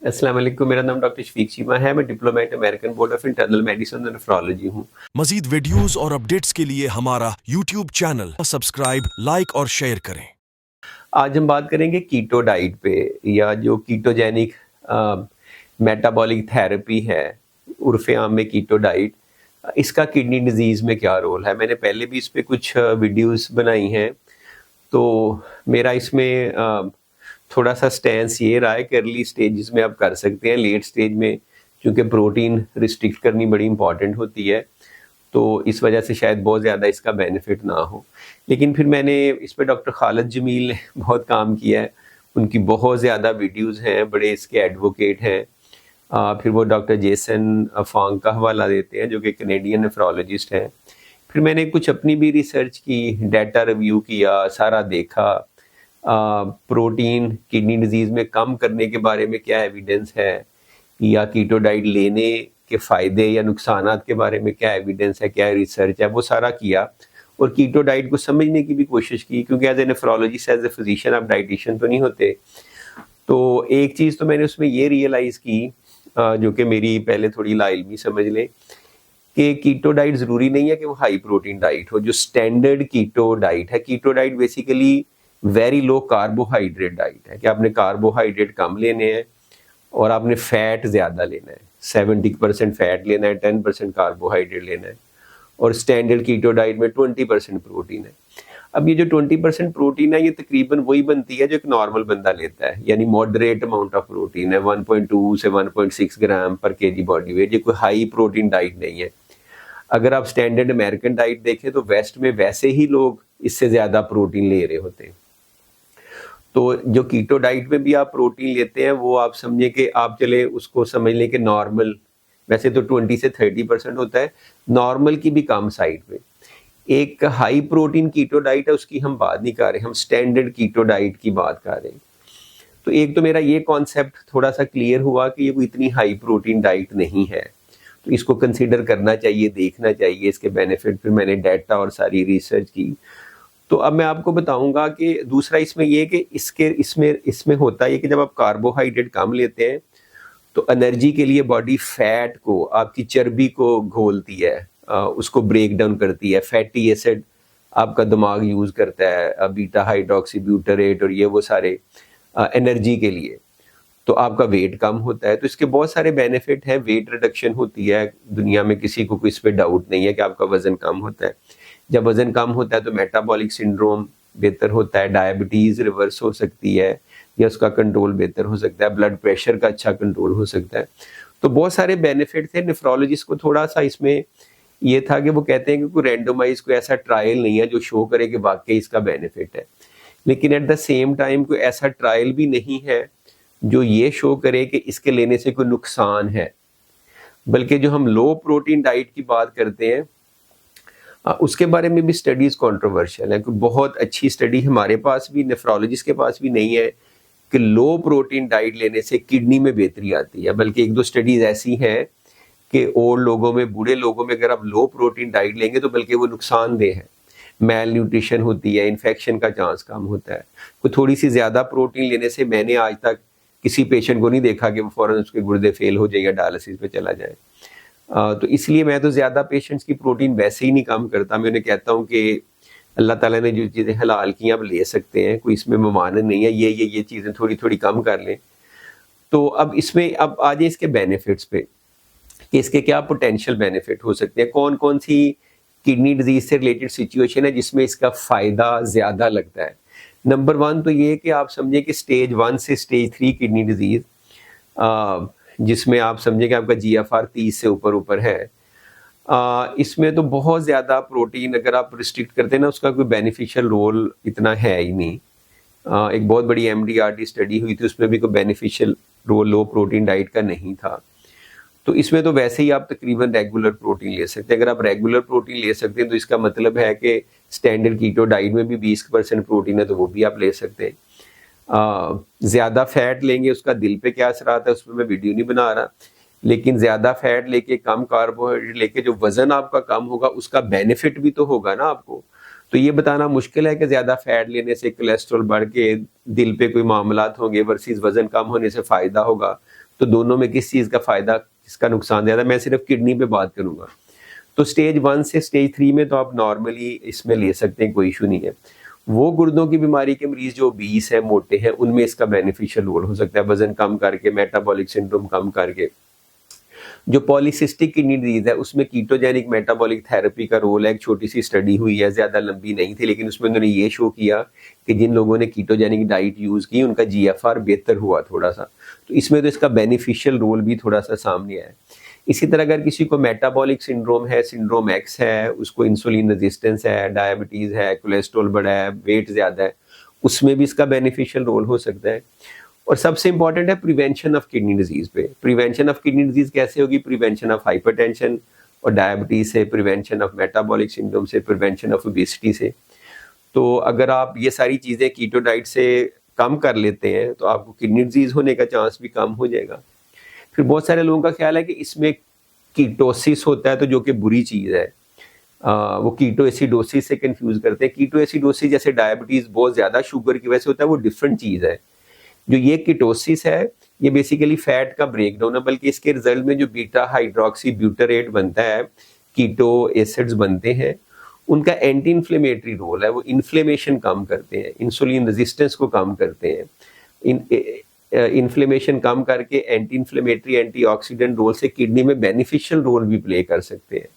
अस्सलाम वालेकुम। मेरा नाम डॉक्टर शफीक चीमा है। मैं diplomat American board of internal medicine और नेफ्रोलॉजी हूँ। मजीद वीडियोस और अपडेट्स के लिए हमारा यूट्यूब चैनल सब्सक्राइब, लाइक और शेयर करें। आज हम बात करेंगे कीटो डाइट पे, या जो कीटोजेनिक मेटाबॉलिक थेरेपी है, उर्फे आम में कीटो डाइट। इसका किडनी डिजीज़ में क्या रोल है। मैंने पहले भी इस पे कुछ वीडियोस बनाई हैं। तो मेरा इसमें थोड़ा सा स्टैंस ये रहा है कि अर्ली स्टेजेस में आप कर सकते हैं, लेट स्टेज में क्योंकि प्रोटीन रिस्ट्रिक्ट करनी बड़ी इंपॉर्टेंट होती है, तो इस वजह से शायद बहुत ज़्यादा इसका बेनिफिट ना हो। लेकिन फिर मैंने इस पे डॉक्टर खालिद जमील ने बहुत काम किया है। उनकी बहुत ज़्यादा वीडियोस हैं, बड़े इसके एडवोकेट हैं। फिर वो डॉक्टर जेसन फांग का हवाला देते हैं जो कि कैनेडियन नेफ्रोलॉजिस्ट हैं। फिर मैंने कुछ अपनी भी रिसर्च की, डाटा रिव्यू किया, सारा देखा। प्रोटीन किडनी डिजीज़ में कम करने के बारे में क्या एविडेंस है, या कीटो डाइट लेने के फ़ायदे या नुकसानात के बारे में क्या एविडेंस है, क्या रिसर्च है, वो सारा किया। और कीटो डाइट को समझने की भी कोशिश की, क्योंकि as a nephrologist, as a physician, आप डाइटिशियन तो नहीं होते। तो एक चीज़ तो मैंने उसमें ये रियलाइज़ की, जो कि मेरी पहले थोड़ी लाइल्मी समझ लें, कि कीटो डाइट ज़रूरी नहीं है कि वो हाई प्रोटीन डाइट हो। जो स्टैंडर्ड कीटो डाइट है, keto diet basically very low carbohydrate diet है, कि आपने कार्बोहाइड्रेट कम लेने हैं और आपने फैट ज़्यादा लेना है। 70% फैट लेना है, 10% कार्बोहाइड्रेट लेना है। और स्टैंडर्ड कीटो डाइट में 20% प्रोटीन है। अब ये जो 20% प्रोटीन है, ये तकरीबन वही बनती है जो एक नॉर्मल बंदा लेता है, यानी मॉडरेट अमाउंट ऑफ प्रोटीन है, 1.2 से 1.6 ग्राम पर केजी बॉडी वेट। ये कोई हाई प्रोटीन डाइट नहीं है। अगर आप स्टैंडर्ड अमेरिकन डाइट देखें तो वेस्ट में वैसे ही लोग इससे ज़्यादा प्रोटीन ले रहे होते हैं। तो जो कीटो डाइट में भी आप प्रोटीन लेते हैं, वो आप समझिए कि आप चले उसको समझ लें कि नॉर्मल, वैसे तो 20 से 30% होता है, नॉर्मल की भी कम साइड पे। एक हाई प्रोटीन कीटो डाइट है, उसकी हम बात नहीं कर रहे, हम स्टैंडर्ड कीटो डाइट की बात कर रहे हैं। तो एक तो मेरा ये कॉन्सेप्ट थोड़ा सा क्लियर हुआ कि ये कोई इतनी हाई प्रोटीन डाइट नहीं है, तो इसको कंसीडर करना चाहिए, देखना चाहिए इसके बेनिफिट। फिर मैंने डाटा और सारी रिसर्च की। तो अब मैं आपको बताऊंगा कि दूसरा इसमें ये कि इसके इसमें इसमें होता है कि जब आप कार्बोहाइड्रेट कम लेते हैं तो एनर्जी के लिए बॉडी फैट को, आपकी चर्बी को घोलती है, उसको ब्रेक डाउन करती है। फैटी एसिड आपका दिमाग यूज़ करता है, बीटा हाइड्रोक्सी ब्यूटारेट और ये वो सारे एनर्जी के लिए। तो आपका वेट कम होता है। तो इसके बहुत सारे बेनिफिट हैं। वेट रिडक्शन होती है, दुनिया में किसी को इस पर डाउट नहीं है कि आपका वजन कम होता है। जब वजन कम होता है तो मेटाबॉलिक सिंड्रोम बेहतर होता है, डायबिटीज़ रिवर्स हो सकती है या उसका कंट्रोल बेहतर हो सकता है, ब्लड प्रेशर का अच्छा कंट्रोल हो सकता है। तो बहुत सारे बेनिफिट थे। नेफ्रोलॉजिस्ट को थोड़ा सा इसमें ये था कि वो कहते हैं कि कोई रैंडोमाइज कोई ऐसा ट्रायल नहीं है जो शो करे कि वाकई इसका बेनिफिट है। लेकिन एट द सेम टाइम कोई ऐसा ट्रायल भी नहीं है जो ये शो करे कि इसके लेने से कोई नुकसान है। बल्कि जो हम लो प्रोटीन डाइट की बात करते हैं, उसके बारे में भी स्टडीज़ कंट्रोवर्शियल है। कोई बहुत अच्छी स्टडी हमारे पास भी, नेफ्रोलॉजिस्ट के पास भी नहीं है कि लो प्रोटीन डाइट लेने से किडनी में बेहतरी आती है। बल्कि एक दो स्टडीज़ ऐसी हैं कि ओल्ड लोगों में, बूढ़े लोगों में अगर आप लो प्रोटीन डाइट लेंगे तो बल्कि वो नुकसानदेह है। मेल न्यूट्रिशन होती है, इन्फेक्शन का चांस कम होता है। कोई थोड़ी सी ज़्यादा प्रोटीन लेने से मैंने आज तक किसी पेशेंट को नहीं देखा कि वो फ़ौरन उसके गुर्दे फेल हो जाए या डायलिसिस पे चला जाए। तो इसलिए मैं तो ज़्यादा पेशेंट्स की प्रोटीन वैसे ही नहीं कम करता। मैं उन्हें कहता हूँ कि अल्लाह ताला ने जो चीज़ें हलाल की आप ले सकते हैं, कोई इसमें ममानत नहीं है, ये चीज़ें थोड़ी थोड़ी कम कर लें। तो अब इसमें अब आ जाए इसके बेनिफिट्स पे, कि इसके क्या पोटेंशियल बेनिफिट हो सकते हैं। कौन कौन सी किडनी डिजीज से रिलेटेड सिचुएशन है जिसमें इसका फ़ायदा ज़्यादा लगता है। नंबर वन तो ये कि आप समझें कि स्टेज 1 से स्टेज 3 किडनी डिजीज़, जिसमें आप समझें कि आपका GFR 30 से ऊपर है, इसमें तो बहुत ज़्यादा प्रोटीन अगर आप रिस्ट्रिक्ट करते हैं ना, उसका कोई बेनिफिशियल रोल इतना है ही नहीं। एक बहुत बड़ी MDRT स्टडी हुई थी, उसमें भी कोई बेनिफिशियल रोल लो प्रोटीन डाइट का नहीं था। तो इसमें तो वैसे ही आप तकरीबन रेगुलर प्रोटीन ले सकते हैं। अगर आप रेगुलर प्रोटीन ले सकते हैं तो इसका मतलब है कि स्टैंडर्ड कीटो डाइट में भी 20% प्रोटीन है, तो वो भी आप ले सकते हैं। ज़्यादा फैट लेंगे उसका दिल पे क्या असर आता है, उसमें मैं वीडियो नहीं बना रहा। लेकिन ज़्यादा फैट लेके, कम कार्बोहाइड्रेट लेके जो वज़न आपका कम होगा, उसका बेनिफिट भी तो होगा ना आपको। तो ये बताना मुश्किल है कि ज़्यादा फैट लेने से कोलेस्ट्रॉल बढ़ के दिल पे कोई मामलात होंगे वर्सेस वज़न कम होने से फ़ायदा होगा। तो दोनों में किस चीज़ का फ़ायदा, किसका नुकसान ज़्यादा, मैं सिर्फ किडनी पे बात करूँगा। तो स्टेज 1 से स्टेज 3 में तो आप नॉर्मली इसमें ले सकते हैं, कोई इशू नहीं है। वो गुर्दों की बीमारी के मरीज़ जो ओबीस हैं, मोटे हैं, उनमें इसका बेनिफिशियल रोल हो सकता है, वज़न कम करके, मेटाबॉलिक सिंड्रोम कम करके। जो पॉलीसिस्टिक किडनी डिजीज है उसमें कीटोजेनिक मेटाबॉलिक थेरेपी का रोल है। एक छोटी सी स्टडी हुई है, ज़्यादा लंबी नहीं थी, लेकिन उसमें उन्होंने ये शो किया कि जिन लोगों ने कीटोजेनिक डाइट यूज़ की उनका जीएफआर बेहतर हुआ थोड़ा सा। तो इसमें तो इसका बेनिफिशियल रोल भी थोड़ा सा सामने आया है। इसी तरह अगर किसी को मेटाबॉलिक सिंड्रोम है, सिंड्रोम एक्स है, उसको इंसुलिन रेजिस्टेंस है, डायबिटीज़ है, कोलेस्ट्रॉल बढ़ा है, वेट ज़्यादा है, उसमें भी इसका बेनिफिशियल रोल हो सकता है। और सबसे इंपॉर्टेंट है प्रिवेंशन ऑफ किडनी डिजीज पे। प्रिवेंशन ऑफ किडनी डिजीज कैसे होगी? प्रिवेंशन ऑफ हाइपरटेंशन और डायबिटीज से, प्रिवेंशन ऑफ मेटाबॉलिक सिंड्रोम से, प्रिवेंशन ऑफ ओबेसिटी से। तो अगर आप ये सारी चीज़ें कीटो डाइट से कम कर लेते हैं तो आपको किडनी डिजीज होने का चांस भी कम हो जाएगा। फिर बहुत सारे लोगों का ख्याल है कि इसमें कीटोसिस होता है, तो जो कि बुरी चीज़ है। वो कीटो एसिडोसिस से कंफ्यूज करते हैं। कीटो एसिडोसिस जैसे डायबिटीज़ बहुत ज़्यादा शुगर की वजह से होता है, वो डिफरेंट चीज़ है। जो ये कीटोसिस है ये बेसिकली फैट का ब्रेकडाउन है, बल्कि इसके रिजल्ट में जो बीटा हाइड्रोक्सी ब्यूटारेट बनता है, कीटो एसिड्स बनते हैं, उनका एंटी इन्फ्लेमेटरी रोल है। वो इन्फ्लेमेशन कम करते हैं, इंसुलिन रेजिस्टेंस को कम करते हैं, इन्फ्लेमेशन कम करके एंटी इन्फ्लेमेटरी एंटीऑक्सीडेंट रोल से किडनी में बेनिफिशियल रोल भी प्ले कर सकते हैं।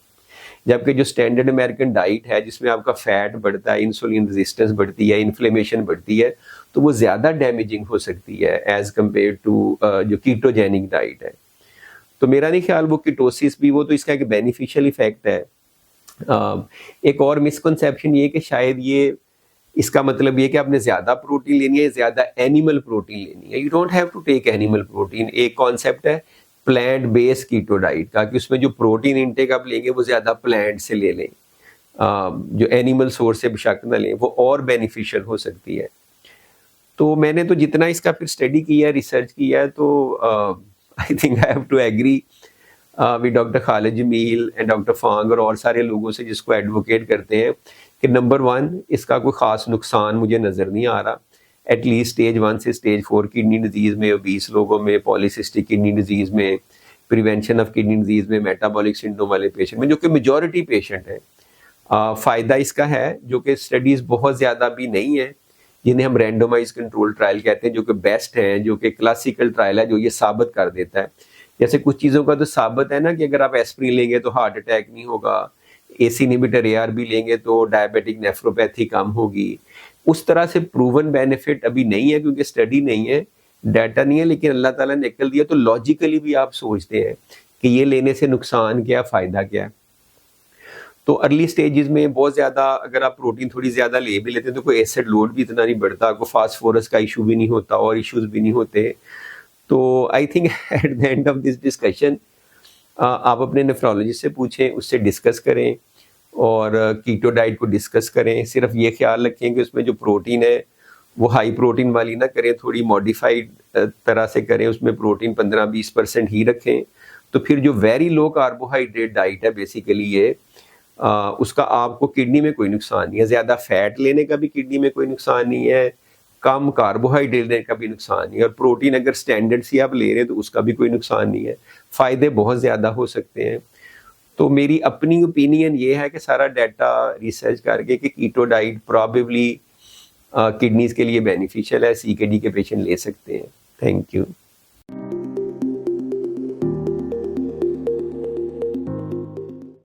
जबकि जो स्टैंडर्ड अमेरिकन डाइट है जिसमें आपका फैट बढ़ता है, इंसुलिन रेजिस्टेंस बढ़ती है, इन्फ्लेमेशन बढ़ती है, तो वो ज़्यादा डैमेजिंग हो सकती है एज कम्पेयर टू जो कीटोजेनिक डाइट है। तो मेरा नहीं ख्याल वो कीटोसिस भी, वो तो इसका एक बेनिफिशियल इफेक्ट है। एक और मिसकंसेप्शन ये कि शायद ये इसका मतलब ये कि आपने ज़्यादा प्रोटीन लेनी है, ज़्यादा एनिमल प्रोटीन लेनी है। You don't have to take animal protein. एक कॉन्सेप्ट है प्लांट बेस्ड कीटो डाइट का कि उसमें जो प्रोटीन इंटेक आप लेंगे वो ज़्यादा प्लांट से ले लें, जो एनिमल सोर्स से बेशक ना लें, वो और बेनिफिशियल हो सकती है। तो मैंने तो जितना इसका फिर स्टडी किया, रिसर्च किया, तो I think I have to agree with doctor Khalid Jamil and doctor Fang और सारे लोगों से जिसको एडवोकेट करते हैं कि नंबर 1 इसका कोई ख़ास नुकसान मुझे नज़र नहीं आ रहा। एटलीस्ट स्टेज 1 से स्टेज 4 किडनी डिजीज़ में, ओबीस लोगों में, पॉलीसिस्टिक किडनी डिजीज़ में, प्रिवेंशन ऑफ किडनी डिजीज़ में, मेटाबॉलिक सिंड्रोम वाले पेशेंट में, जो कि मेजॉरिटी पेशेंट है, फ़ायदा इसका है, जो कि स्टडीज़ बहुत ज़्यादा भी नहीं है, जिन्हें हम रैंडमाइज कंट्रोल ट्रायल कहते हैं, जो कि बेस्ट हैं, जो कि क्लासिकल ट्रायल है, जो ये साबित कर देता है। जैसे कुछ चीज़ों का तो साबित है ना कि अगर आप एस्प्रिन लेंगे तो हार्ट अटैक नहीं होगा, एसी इनहिबिटर ARB लेंगे तो डायबिटिक नेफ्रोपैथी कम होगी। उस तरह से प्रूवन बेनिफिट अभी नहीं है क्योंकि स्टडी नहीं है, डाटा नहीं है, लेकिन अल्लाह ताला ने अक्ल दिया तो लॉजिकली भी आप सोचते हैं कि ये लेने से नुकसान क्या, फ़ायदा क्या है। तो अर्ली स्टेजेस में बहुत ज़्यादा अगर आप प्रोटीन थोड़ी ज़्यादा ले भी लेते हैं तो कोई एसिड लोड भी इतना नहीं बढ़ता, आपको फास्फोरस का इशू भी नहीं होता और इश्यूज भी नहीं होते। तो I think at the end of this discussion आप अपने नेफ्रोलॉजिस्ट से पूछें, उससे डिस्कस करें और कीटो डाइट को डिस्कस करें। सिर्फ ये ख्याल रखें कि उसमें जो प्रोटीन है वो हाई प्रोटीन वाली ना करें, थोड़ी मॉडिफाइड तरह से करें, उसमें प्रोटीन 15-20% ही रखें। तो फिर जो वेरी लो कार्बोहाइड्रेट डाइट है बेसिकली ये, उसका आपको किडनी में कोई नुकसान नहीं है। ज़्यादा फैट लेने का भी किडनी में कोई नुकसान नहीं है, कम कार्बोहाइड्रेट लेने का भी नुकसान नहीं है, और प्रोटीन अगर स्टैंडर्ड से आप ले रहे हैं तो उसका भी कोई नुकसान नहीं है। फ़ायदे बहुत ज़्यादा हो सकते हैं। तो मेरी अपनी ओपिनियन ये है कि सारा डाटा रिसर्च करके कि कीटो डाइट प्रॉबेबली किडनीज़ के लिए बेनिफिशियल है, CKD के पेशेंट ले सकते हैं। Thank you.